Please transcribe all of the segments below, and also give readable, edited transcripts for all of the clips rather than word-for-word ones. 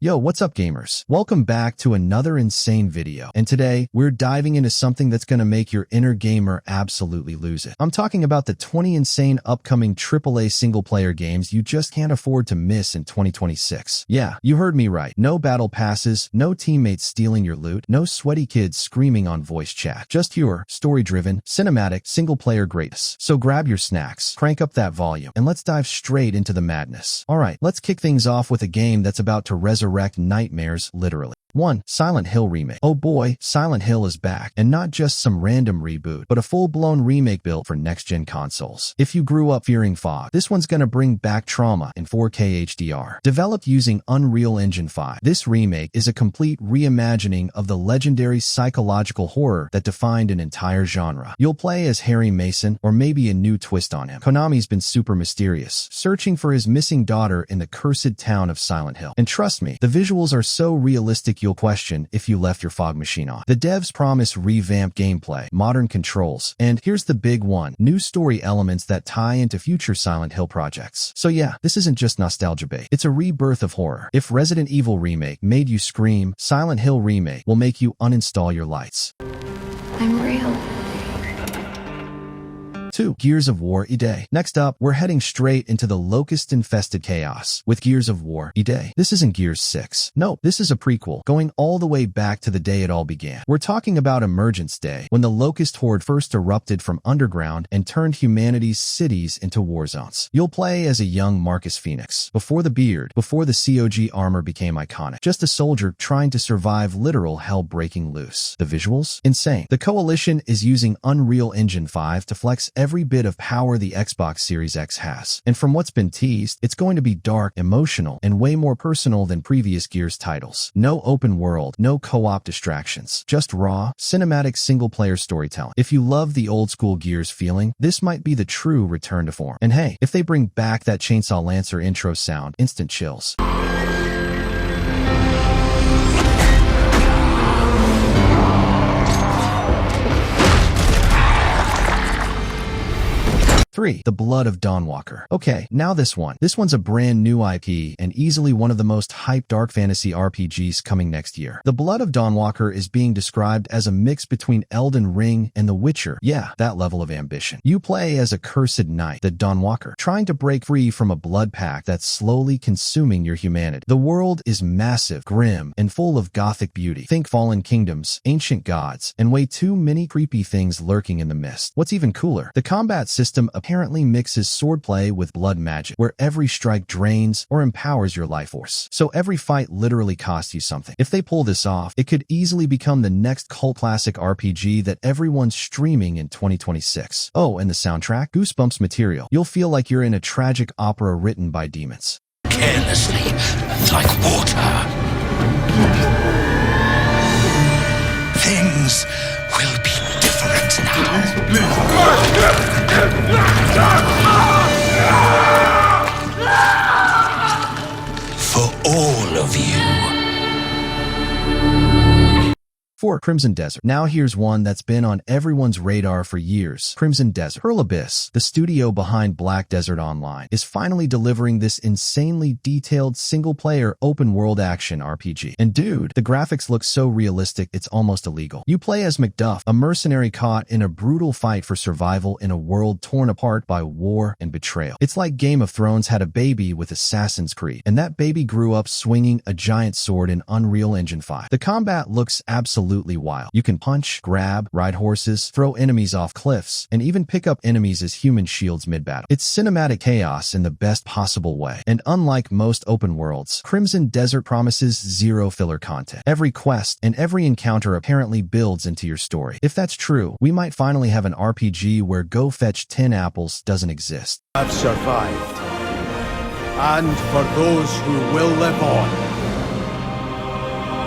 Yo, what's up gamers? Welcome back to another insane video. And today, we're diving into something that's gonna make your inner gamer absolutely lose it. I'm talking about the 20 insane upcoming AAA single-player games you just can't afford to miss in 2026. Yeah, you heard me right. No battle passes, no teammates stealing your loot, no sweaty kids screaming on voice chat. Just pure, story-driven, cinematic, single-player greatness. So grab your snacks, crank up that volume, and let's dive straight into the madness. Alright, let's kick things off with a game that's about to resurrect nightmares, literally. 1. Silent Hill Remake. Oh boy, Silent Hill is back, and not just some random reboot, but a full-blown remake built for next-gen consoles. If you grew up fearing fog, this one's gonna bring back trauma in 4K HDR. Developed using Unreal Engine 5, this remake is a complete reimagining of the legendary psychological horror that defined an entire genre. You'll play as Harry Mason, or maybe a new twist on him. Konami's been super mysterious, searching for his missing daughter in the cursed town of Silent Hill. And trust me, the visuals are so realistic you'll question if you left your fog machine on. The devs promise revamped gameplay, modern controls, and here's the big one, new story elements that tie into future Silent Hill projects. So yeah, this isn't just nostalgia bait, it's a rebirth of horror. If Resident Evil Remake made you scream, Silent Hill Remake will make you uninstall your lights. I'm real. 2. Gears of War E-Day. Next up, we're heading straight into the locust-infested chaos with Gears of War E-Day. This isn't Gears 6. No, this is a prequel, going all the way back to the day it all began. We're talking about Emergence Day, when the Locust Horde first erupted from underground and turned humanity's cities into war zones. You'll play as a young Marcus Phoenix, before the beard, before the COG armor became iconic. Just a soldier trying to survive literal hell breaking loose. The visuals? Insane. The Coalition is using Unreal Engine 5 to flex every bit of power the Xbox Series X has. And from what's been teased, it's going to be dark, emotional, and way more personal than previous Gears titles. No open world, no co-op distractions, just raw, cinematic single-player storytelling. If you love the old-school Gears feeling, this might be the true return to form. And hey, if they bring back that Chainsaw Lancer intro sound, instant chills. 3. The Blood of Dawnwalker. Okay, now this one. This one's a brand new IP and easily one of the most hyped dark fantasy RPGs coming next year. The Blood of Dawnwalker is being described as a mix between Elden Ring and The Witcher. Yeah, that level of ambition. You play as a cursed knight, the Dawnwalker, trying to break free from a blood pact that's slowly consuming your humanity. The world is massive, grim, and full of gothic beauty. Think fallen kingdoms, ancient gods, and way too many creepy things lurking in the mist. What's even cooler, the combat system apparently mixes swordplay with blood magic, where every strike drains or empowers your life force. So every fight literally costs you something. If they pull this off, it could easily become the next cult classic RPG that everyone's streaming in 2026. Oh, and the soundtrack? Goosebumps material. You'll feel like you're in a tragic opera written by demons. Carelessly, like water. Things will be different now. For all of you. 4. Crimson Desert. Now here's one that's been on everyone's radar for years. Crimson Desert. Pearl Abyss, the studio behind Black Desert Online, is finally delivering this insanely detailed single-player open-world action RPG. And dude, the graphics look so realistic it's almost illegal. You play as Macduff, a mercenary caught in a brutal fight for survival in a world torn apart by war and betrayal. It's like Game of Thrones had a baby with Assassin's Creed, and that baby grew up swinging a giant sword in Unreal Engine 5. The combat looks absolutely wild. You can punch, grab, ride horses, throw enemies off cliffs, and even pick up enemies as human shields mid-battle. It's cinematic chaos in the best possible way. And unlike most open worlds, Crimson Desert promises zero filler content. Every quest and every encounter apparently builds into your story. If that's true, we might finally have an RPG where go fetch 10 apples doesn't exist. I've survived. And for those who will live on,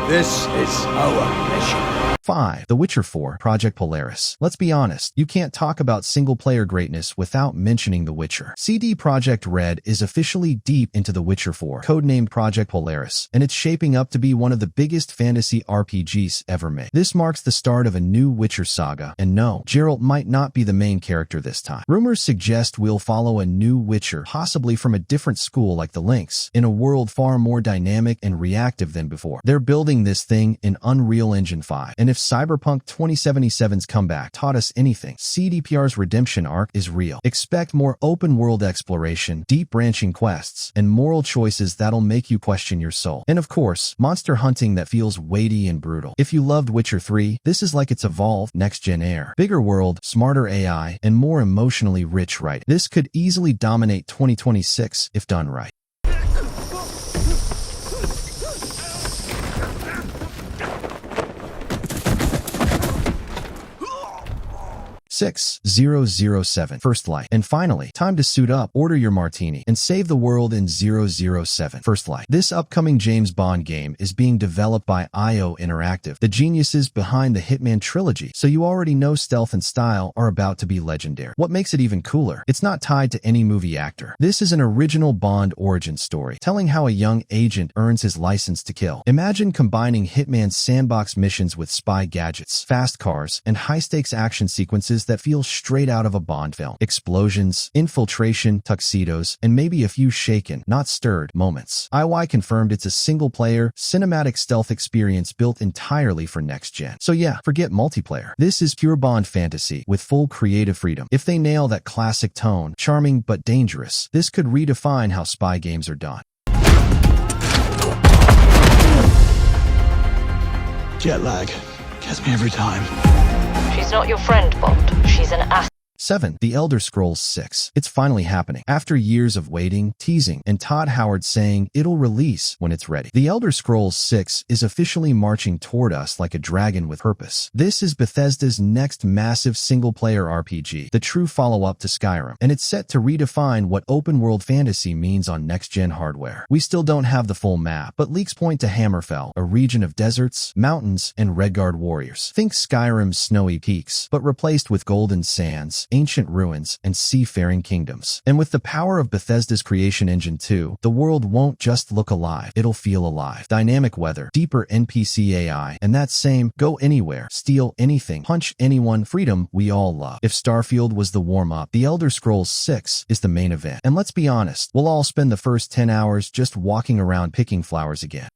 this is our mission. 5. The Witcher 4, Project Polaris. Let's be honest, you can't talk about single-player greatness without mentioning The Witcher. CD Projekt Red is officially deep into The Witcher 4, codenamed Project Polaris, and it's shaping up to be one of the biggest fantasy RPGs ever made. This marks the start of a new Witcher saga, and no, Geralt might not be the main character this time. Rumors suggest we'll follow a new Witcher, possibly from a different school like the Lynx, in a world far more dynamic and reactive than before. They're building this thing in Unreal Engine 5, and if Cyberpunk 2077's comeback taught us anything, CDPR's redemption arc is real. Expect more open-world exploration, deep branching quests, and moral choices that'll make you question your soul. And of course, monster hunting that feels weighty and brutal. If you loved Witcher 3, this is like its evolved next-gen heir. Bigger world, smarter AI, and more emotionally rich writing. This could easily dominate 2026 if done right. 6007 First Light. And finally, time to suit up, order your martini, and save the world in 007 First Light. This upcoming James Bond game is being developed by IO Interactive, the geniuses behind the Hitman trilogy, so you already know stealth and style are about to be legendary. What makes it even cooler? It's not tied to any movie actor. This is an original Bond origin story, telling how a young agent earns his license to kill. Imagine combining Hitman's sandbox missions with spy gadgets, fast cars, and high-stakes action sequences that feel straight out of a Bond film. Explosions, infiltration, tuxedos, and maybe a few shaken, not stirred, moments. IY confirmed it's a single-player, cinematic stealth experience built entirely for next-gen. So yeah, forget multiplayer. This is pure Bond fantasy with full creative freedom. If they nail that classic tone, charming but dangerous, this could redefine how spy games are done. Jet lag. Gets me every time. She's not your friend, Bond. She's an asset. 7. The Elder Scrolls 6. It's finally happening. After years of waiting, teasing, and Todd Howard saying it'll release when it's ready, The Elder Scrolls 6 is officially marching toward us like a dragon with purpose. This is Bethesda's next massive single-player RPG, the true follow-up to Skyrim, and it's set to redefine what open-world fantasy means on next-gen hardware. We still don't have the full map, but leaks point to Hammerfell, a region of deserts, mountains, and Redguard warriors. Think Skyrim's snowy peaks, but replaced with golden sands, ancient ruins, and seafaring kingdoms. And with the power of Bethesda's Creation Engine 2, the world won't just look alive, it'll feel alive. Dynamic weather, deeper NPC AI, and that same go anywhere, steal anything, punch anyone freedom we all love. If Starfield was the warm-up, The Elder Scrolls 6 is the main event. And let's be honest, we'll all spend the first 10 hours just walking around picking flowers again.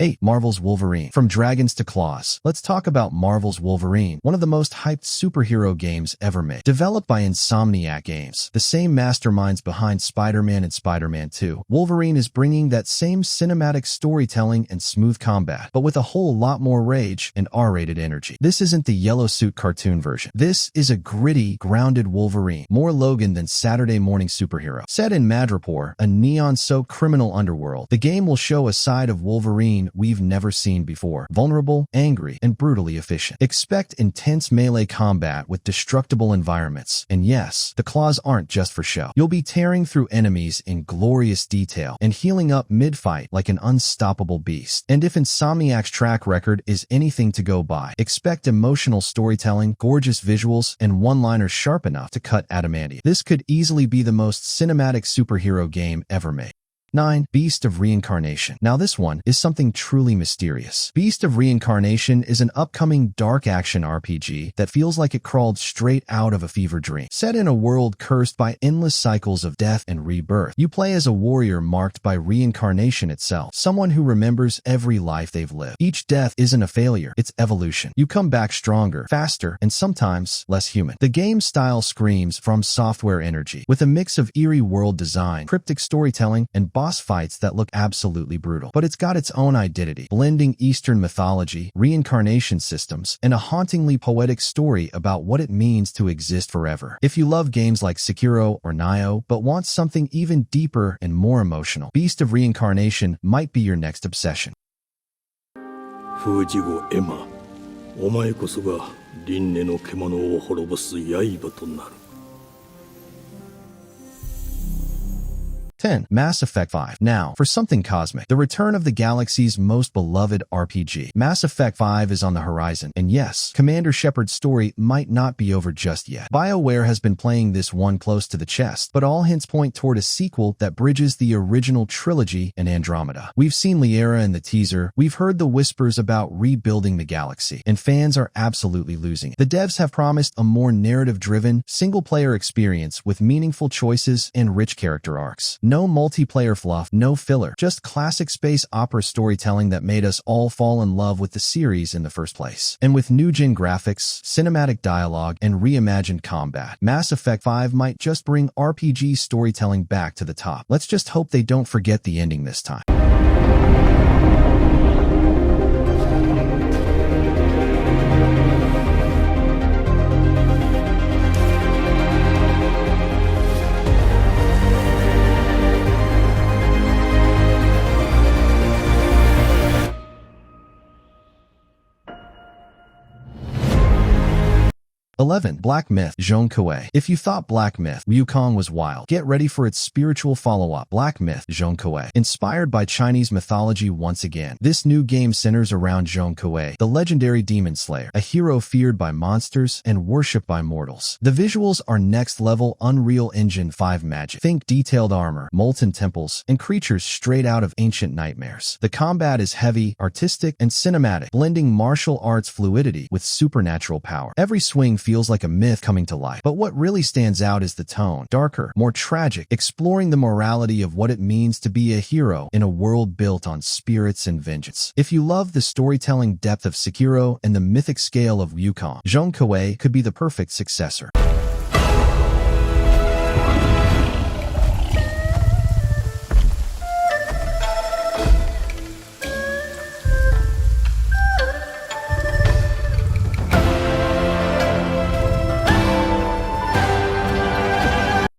8. Marvel's Wolverine. From dragons to claws. Let's talk about Marvel's Wolverine, one of the most hyped superhero games ever made. Developed by Insomniac Games, the same masterminds behind Spider-Man and Spider-Man 2, Wolverine is bringing that same cinematic storytelling and smooth combat, but with a whole lot more rage and R-rated energy. This isn't the yellow suit cartoon version. This is a gritty, grounded Wolverine, more Logan than Saturday morning superhero. Set in Madripoor, a neon-soaked criminal underworld, the game will show a side of Wolverine we've never seen before. Vulnerable, angry, and brutally efficient. Expect intense melee combat with destructible environments. And yes, the claws aren't just for show. You'll be tearing through enemies in glorious detail and healing up mid-fight like an unstoppable beast. And if Insomniac's track record is anything to go by, expect emotional storytelling, gorgeous visuals, and one-liners sharp enough to cut adamantium. This could easily be the most cinematic superhero game ever made. 9. Beast of Reincarnation. Now this one is something truly mysterious. Beast of Reincarnation is an upcoming dark action RPG that feels like it crawled straight out of a fever dream. Set in a world cursed by endless cycles of death and rebirth, you play as a warrior marked by reincarnation itself, someone who remembers every life they've lived. Each death isn't a failure, it's evolution. You come back stronger, faster, and sometimes less human. The game style screams From Software energy, with a mix of eerie world design, cryptic storytelling, and boss fights that look absolutely brutal. But it's got its own identity, blending Eastern mythology, reincarnation systems, and a hauntingly poetic story about what it means to exist forever. If you love games like Sekiro or Nioh, but want something even deeper and more emotional, Beast of Reincarnation might be your next obsession. 封じ子エマ、お前こそが輪廻の獣を滅ぼす刃となる。10. Mass Effect 5. Now, for something cosmic, the return of the galaxy's most beloved RPG. Mass Effect 5 is on the horizon, and yes, Commander Shepard's story might not be over just yet. BioWare has been playing this one close to the chest, but all hints point toward a sequel that bridges the original trilogy and Andromeda. We've seen Liara in the teaser, we've heard the whispers about rebuilding the galaxy, and fans are absolutely losing it. The devs have promised a more narrative-driven, single-player experience with meaningful choices and rich character arcs. No multiplayer fluff, no filler, just classic space opera storytelling that made us all fall in love with the series in the first place. And with new-gen graphics, cinematic dialogue, and reimagined combat, Mass Effect 5 might just bring RPG storytelling back to the top. Let's just hope they don't forget the ending this time. 11. Black Myth, Zhong. If you thought Black Myth, Wukong was wild, get ready for its spiritual follow-up, Black Myth, Zhong. Inspired by Chinese mythology once again, this new game centers around Zhong, the legendary demon slayer, a hero feared by monsters and worshipped by mortals. The visuals are next-level Unreal Engine 5 magic. Think detailed armor, molten temples, and creatures straight out of ancient nightmares. The combat is heavy, artistic, and cinematic, blending martial arts fluidity with supernatural power. Every swing feels like a myth coming to life. But what really stands out is the tone. Darker, more tragic, exploring the morality of what it means to be a hero in a world built on spirits and vengeance. If you love the storytelling depth of Sekiro and the mythic scale of Wukong, Zhong could be the perfect successor.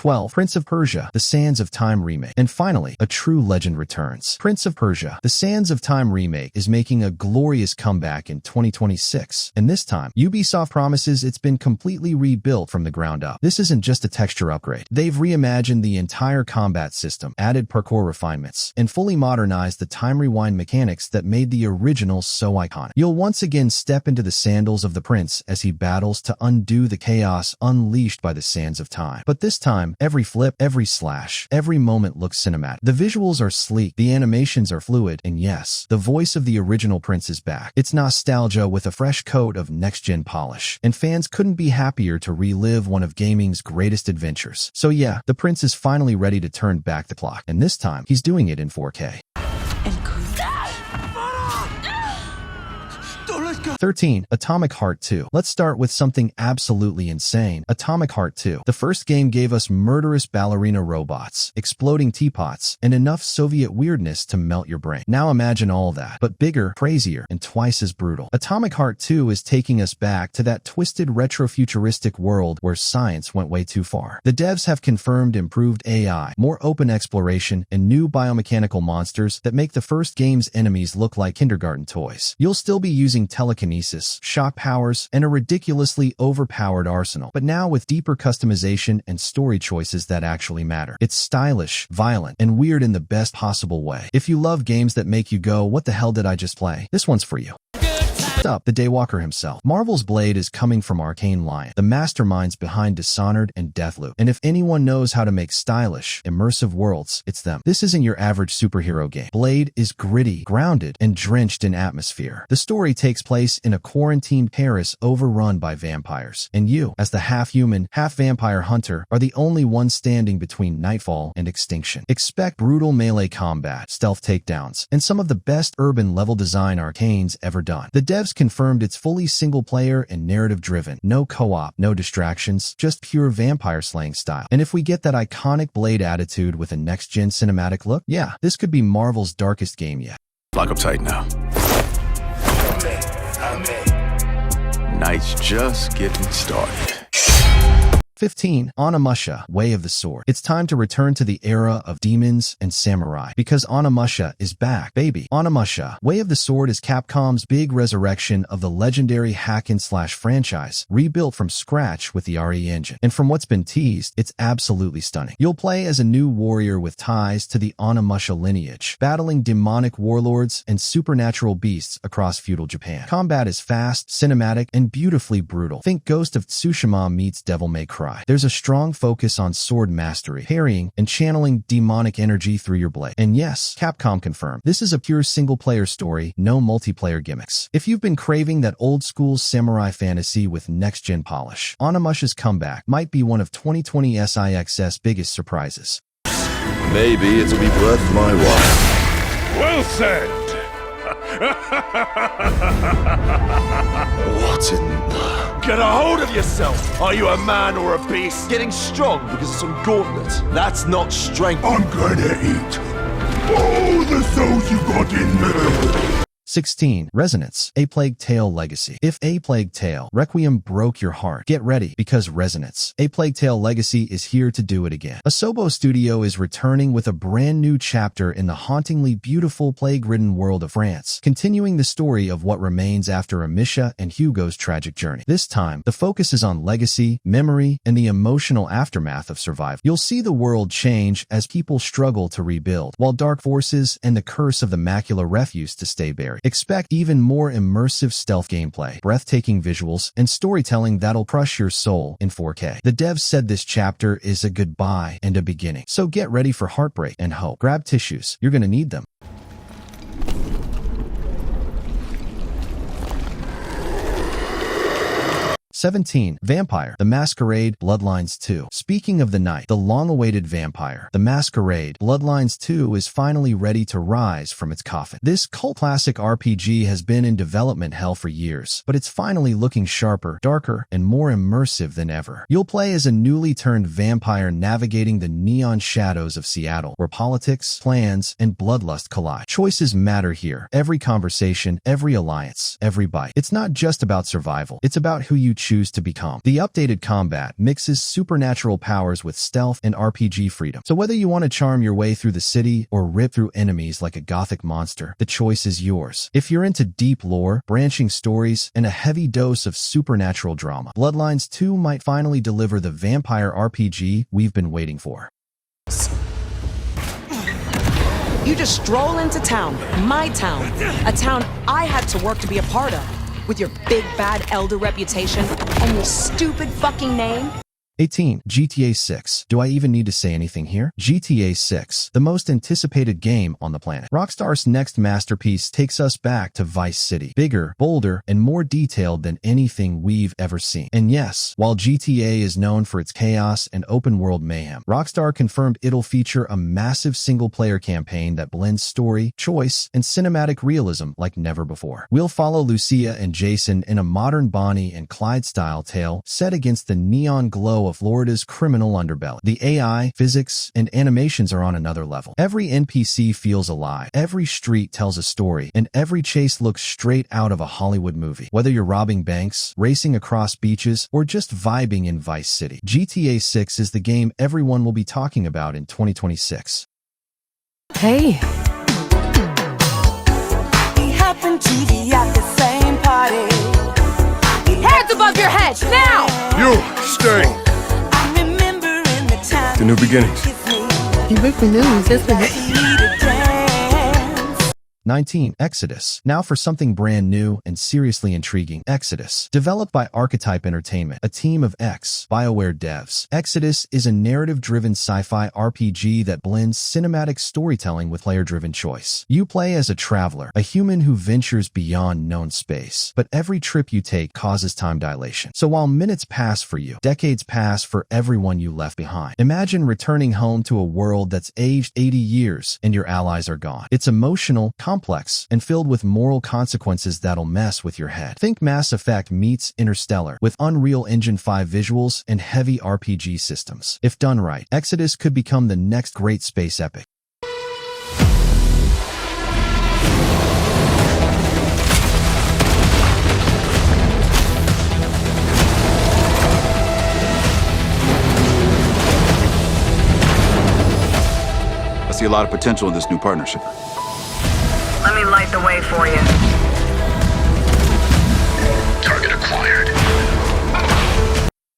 12. Prince of Persia, The Sands of Time Remake. And finally, a true legend returns. Prince of Persia, The Sands of Time Remake is making a glorious comeback in 2026. And this time, Ubisoft promises it's been completely rebuilt from the ground up. This isn't just a texture upgrade. They've reimagined the entire combat system, added parkour refinements, and fully modernized the time rewind mechanics that made the original so iconic. You'll once again step into the sandals of the prince as he battles to undo the chaos unleashed by the sands of time. But this time, every flip, every slash, every moment looks cinematic. The visuals are sleek, the animations are fluid, and yes, the voice of the original prince is back. It's nostalgia with a fresh coat of next-gen polish, and fans couldn't be happier to relive one of gaming's greatest adventures. So yeah, the prince is finally ready to turn back the clock, and this time, he's doing it in 4K. 13. Atomic Heart 2. Let's start with something absolutely insane. Atomic Heart 2. The first game gave us murderous ballerina robots, exploding teapots, and enough Soviet weirdness to melt your brain. Now imagine all that, but bigger, crazier, and twice as brutal. Atomic Heart 2 is taking us back to that twisted retro-futuristic world where science went way too far. The devs have confirmed improved AI, more open exploration, and new biomechanical monsters that make the first game's enemies look like kindergarten toys. You'll still be using telekinesis, shock powers, and a ridiculously overpowered arsenal, but now with deeper customization and story choices that actually matter. It's stylish, violent, and weird in the best possible way. If you love games that make you go, "What the hell did I just play?" this one's for you. Up, the Daywalker himself. Marvel's Blade is coming from Arcane Lion, the masterminds behind Dishonored and Deathloop. And if anyone knows how to make stylish, immersive worlds, it's them. This isn't your average superhero game. Blade is gritty, grounded, and drenched in atmosphere. The story takes place in a quarantined Paris overrun by vampires. And you, as the half-human, half-vampire hunter, are the only one standing between nightfall and extinction. Expect brutal melee combat, stealth takedowns, and some of the best urban level design Arcane's ever done. The devs confirmed it's fully single-player and narrative-driven. No co-op, no distractions, just pure vampire-slaying style. And if we get that iconic Blade attitude with a next-gen cinematic look, yeah, this could be Marvel's darkest game yet. Lock up tight now. Night's just getting started. 15. Onimusha, Way of the Sword. It's time to return to the era of demons and samurai, because Onimusha is back, baby. Onimusha, Way of the Sword is Capcom's big resurrection of the legendary hack-and-slash franchise, rebuilt from scratch with the RE engine. And from what's been teased, it's absolutely stunning. You'll play as a new warrior with ties to the Onimusha lineage, battling demonic warlords and supernatural beasts across feudal Japan. Combat is fast, cinematic, and beautifully brutal. Think Ghost of Tsushima meets Devil May Cry. There's a strong focus on sword mastery, parrying, and channeling demonic energy through your blade. And yes, Capcom confirmed, this is a pure single-player story, no multiplayer gimmicks. If you've been craving that old-school samurai fantasy with next-gen polish, Onimusha's comeback might be one of 2020 SIX's biggest surprises. Maybe it'll be worth my while. Well said! What in the... Get a hold of yourself! Are you a man or a beast? Getting strong because of some gauntlet. That's not strength. I'm gonna eat all the souls you got in there. 16. Resonance, A Plague Tale Legacy. If A Plague Tale Requiem broke your heart, get ready, because Resonance, A Plague Tale Legacy is here to do it again. Asobo Studio is returning with a brand new chapter in the hauntingly beautiful plague-ridden world of France, continuing the story of what remains after Onimusha and Hugo's tragic journey. This time, the focus is on legacy, memory, and the emotional aftermath of survival. You'll see the world change as people struggle to rebuild, while dark forces and the curse of the Macula refuse to stay buried. Expect even more immersive stealth gameplay, breathtaking visuals, and storytelling that'll crush your soul in 4K. The devs said this chapter is a goodbye and a beginning. So get ready for heartbreak and hope. Grab tissues. You're gonna need them. 17. Vampire: The Masquerade Bloodlines 2. Speaking of the night, the long-awaited Vampire: The Masquerade Bloodlines 2 is finally ready to rise from its coffin. This cult classic RPG has been in development hell for years, but it's finally looking sharper, darker, and more immersive than ever. You'll play as a newly turned vampire navigating the neon shadows of Seattle, where politics, plans, and bloodlust collide. Choices matter here. Every conversation, every alliance, every bite. It's not just about survival. It's about who you choose to become. The updated combat mixes supernatural powers with stealth and RPG freedom. So whether you want to charm your way through the city or rip through enemies like a gothic monster, the choice is yours. If you're into deep lore, branching stories, and a heavy dose of supernatural drama, Bloodlines 2 might finally deliver the vampire RPG we've been waiting for. You just stroll into town, my town, a town I had to work to be a part of. With your big bad elder reputation and your stupid fucking name. 18. GTA 6. Do I even need to say anything here? GTA 6, the most anticipated game on the planet. Rockstar's next masterpiece takes us back to Vice City. Bigger, bolder, and more detailed than anything we've ever seen. And yes, while GTA is known for its chaos and open-world mayhem, Rockstar confirmed it'll feature a massive single-player campaign that blends story, choice, and cinematic realism like never before. We'll follow Lucia and Jason in a modern Bonnie and Clyde-style tale set against the neon glow of Florida's criminal underbelly. The AI, physics, and animations are on another level. Every NPC feels alive, every street tells a story, and every chase looks straight out of a Hollywood movie. Whether you're robbing banks, racing across beaches, or just vibing in Vice City, GTA 6 is the game everyone will be talking about in 2026. Hey. We happen to be at the same party. Hands above your head, now! You, stay! The new beginnings. You break the news, isn't it? 19. Exodus. Now for something brand new and seriously intriguing. Exodus. Developed by Archetype Entertainment, a team of ex-BioWare devs. Exodus is a narrative-driven sci-fi RPG that blends cinematic storytelling with player-driven choice. You play as a traveler, a human who ventures beyond known space. But every trip you take causes time dilation. So while minutes pass for you, decades pass for everyone you left behind. Imagine returning home to a world that's aged 80 years and your allies are gone. It's emotional, complex, and filled with moral consequences that'll mess with your head. Think Mass Effect meets Interstellar with Unreal Engine 5 visuals and heavy RPG systems. If done right, Exodus could become the next great space epic. see a lot of potential in this new partnership. Let me light the way for you. Target acquired.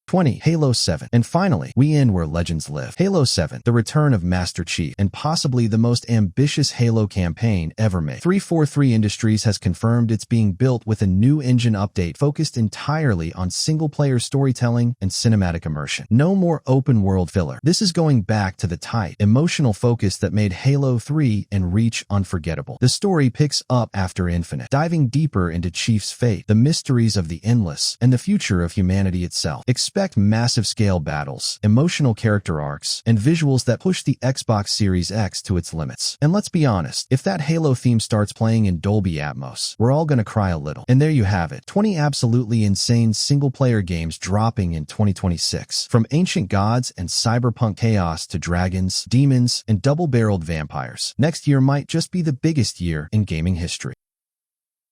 20. Halo 7. And finally, we end where legends live. Halo 7, the return of Master Chief, and possibly the most ambitious Halo campaign ever made. 343 Industries has confirmed it's being built with a new engine update focused entirely on single-player storytelling and cinematic immersion. No more open-world filler. This is going back to the tight, emotional focus that made Halo 3 and Reach unforgettable. The story picks up after Infinite, diving deeper into Chief's fate, the mysteries of the Endless, and the future of humanity itself. Expect massive-scale battles, emotional character arcs, and visuals that push the Xbox Series X to its limits. And let's be honest, if that Halo theme starts playing in Dolby Atmos, we're all gonna cry a little. And there you have it, 20 absolutely insane single-player games dropping in 2026. From ancient gods and cyberpunk chaos to dragons, demons, and double-barreled vampires. Next year might just be the biggest year in gaming history.